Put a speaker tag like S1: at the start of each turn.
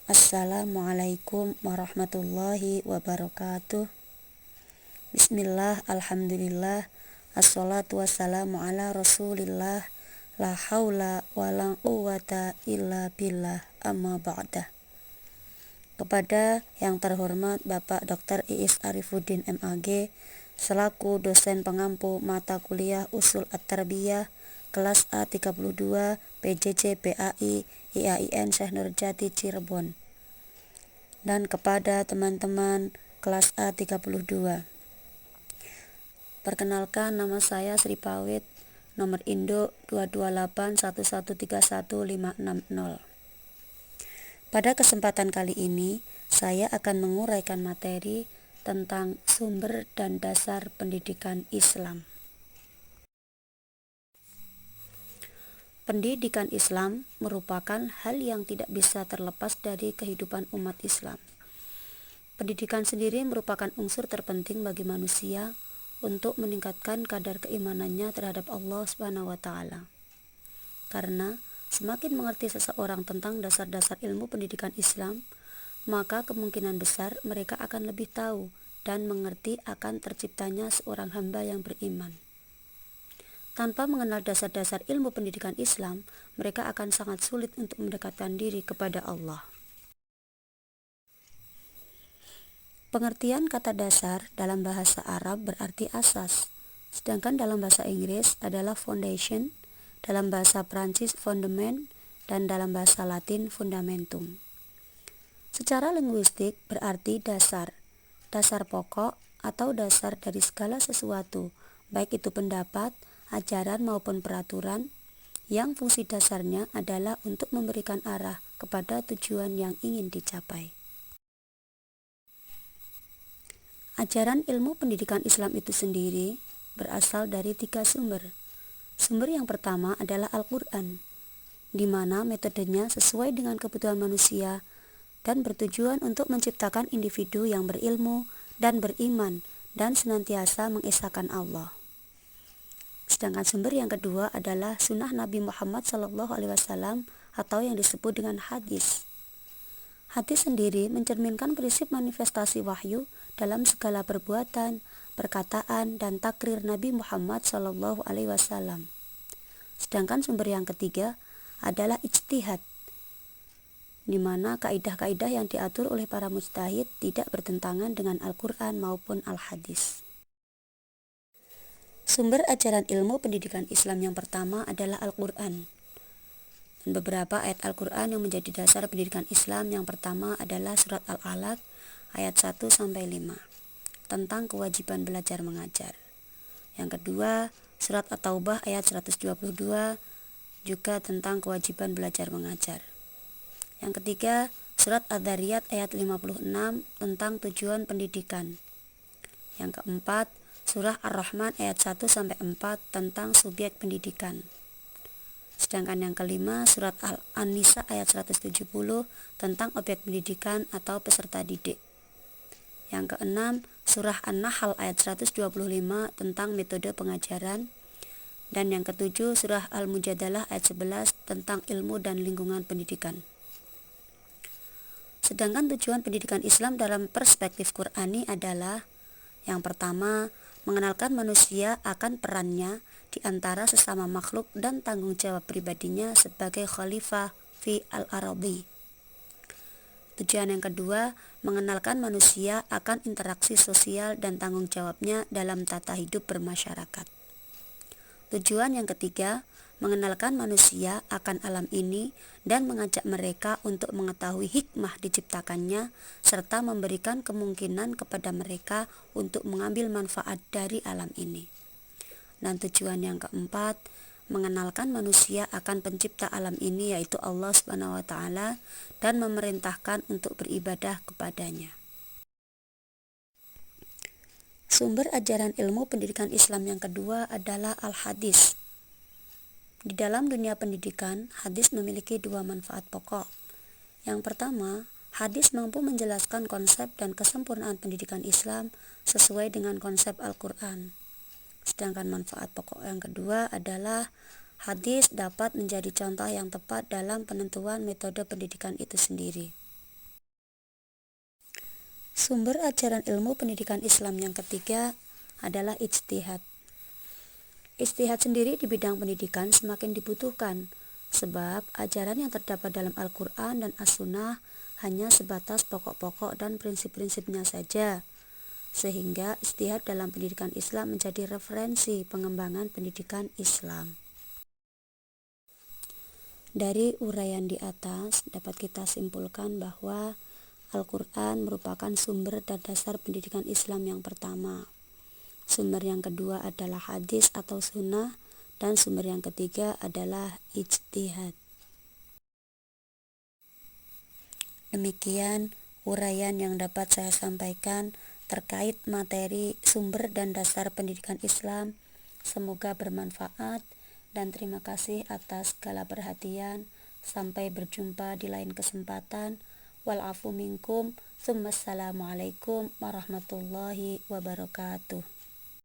S1: Assalamualaikum warahmatullahi wabarakatuh. Bismillah, alhamdulillah, assalatu wassalamu ala rasulillah, la haula wa la quwwata illa billah, amma ba'dah. Kepada yang terhormat Bapak Dr. Iis Arifuddin MAG selaku dosen pengampu mata kuliah Usul At-Tarbiyah kelas A32 PJJ PAI IAIN Syekh Nurjati Cirebon, dan kepada teman-teman kelas A32. Perkenalkan, nama saya Sri Pawit, nomor induk 2281131560. Pada kesempatan kali ini, saya akan menguraikan materi tentang sumber dan dasar pendidikan Islam. Pendidikan Islam merupakan hal yang tidak bisa terlepas dari kehidupan umat Islam. Pendidikan sendiri merupakan unsur terpenting bagi manusia untuk meningkatkan kadar keimanannya terhadap Allah Subhanahu wa Ta'ala. Karena semakin mengerti seseorang tentang dasar-dasar ilmu pendidikan Islam, maka kemungkinan besar mereka akan lebih tahu dan mengerti akan terciptanya seorang hamba yang beriman. Tanpa mengenal dasar-dasar ilmu pendidikan Islam, mereka akan sangat sulit untuk mendekatkan diri kepada Allah. Pengertian kata dasar dalam bahasa Arab berarti asas, sedangkan dalam bahasa Inggris adalah foundation, dalam bahasa Prancis fondement, dan dalam bahasa Latin fundamentum. Secara linguistik berarti dasar, dasar pokok atau dasar dari segala sesuatu, baik itu pendapat, ajaran maupun peraturan, yang fungsi dasarnya adalah untuk memberikan arah kepada tujuan yang ingin dicapai. Ajaran ilmu pendidikan Islam itu sendiri berasal dari 3 sumber. Sumber yang pertama adalah Al-Quran, di mana metodenya sesuai dengan kebutuhan manusia dan bertujuan untuk menciptakan individu yang berilmu dan beriman dan senantiasa mengesahkan Allah. Sedangkan sumber yang kedua adalah sunnah Nabi Muhammad SAW atau yang disebut dengan hadis. Hadis sendiri mencerminkan prinsip manifestasi wahyu dalam segala perbuatan, perkataan, dan takrir Nabi Muhammad SAW. Sedangkan sumber yang ketiga adalah ijtihad, di mana kaidah-kaidah yang diatur oleh para mujtahid tidak bertentangan dengan Al-Quran maupun Al-Hadis. Sumber ajaran ilmu pendidikan Islam yang pertama adalah Al-Quran. Dan beberapa ayat Al-Quran yang menjadi dasar pendidikan Islam yang pertama adalah surat Al-Alaq ayat 1-5 tentang kewajiban belajar mengajar. Yang kedua, surat At-Taubah ayat 122 juga tentang kewajiban belajar mengajar. Yang ketiga, surat Adz-Dzariyat ayat 56 tentang tujuan pendidikan. Yang keempat, surah Ar-Rahman ayat 1-4 tentang subjek pendidikan. Sedangkan yang kelima, surat An-Nisa ayat 170 tentang objek pendidikan atau peserta didik. Yang keenam, surah An-Nahl ayat 125 tentang metode pengajaran. Dan yang ketujuh, surah Al-Mujadalah ayat 11 tentang ilmu dan lingkungan pendidikan. Sedangkan tujuan pendidikan Islam dalam perspektif Qur'ani adalah yang pertama, mengenalkan manusia akan perannya di antara sesama makhluk dan tanggung jawab pribadinya sebagai khalifah fi al-ardi. Tujuan yang kedua, mengenalkan manusia akan interaksi sosial dan tanggung jawabnya dalam tata hidup bermasyarakat. Tujuan yang ketiga, mengenalkan manusia akan alam ini dan mengajak mereka untuk mengetahui hikmah diciptakannya serta memberikan kemungkinan kepada mereka untuk mengambil manfaat dari alam ini. Dan tujuan yang keempat, mengenalkan manusia akan pencipta alam ini yaitu Allah Subhanahu wa Ta'ala dan memerintahkan untuk beribadah kepadanya. Sumber ajaran ilmu pendidikan Islam yang kedua adalah Al-Hadis. Di dalam dunia pendidikan, hadis memiliki 2 manfaat pokok. Yang pertama, hadis mampu menjelaskan konsep dan kesempurnaan pendidikan Islam sesuai dengan konsep Al-Quran. Sedangkan manfaat pokok yang kedua adalah hadis dapat menjadi contoh yang tepat dalam penentuan metode pendidikan itu sendiri. Sumber ajaran ilmu pendidikan Islam yang ketiga adalah ijtihad. Ijtihad sendiri di bidang pendidikan semakin dibutuhkan, sebab ajaran yang terdapat dalam Al-Quran dan As-Sunnah hanya sebatas pokok-pokok dan prinsip-prinsipnya saja, sehingga ijtihad dalam pendidikan Islam menjadi referensi pengembangan pendidikan Islam. Dari uraian di atas dapat kita simpulkan bahwa Al-Quran merupakan sumber dan dasar pendidikan Islam yang pertama. Sumber yang kedua adalah hadis atau sunnah, dan sumber yang ketiga adalah ijtihad. Demikian uraian yang dapat saya sampaikan terkait materi sumber dan dasar pendidikan Islam. Semoga bermanfaat dan terima kasih atas segala perhatian. Sampai berjumpa di lain kesempatan. Wal afu minkum. Assalamualaikum warahmatullahi wabarakatuh.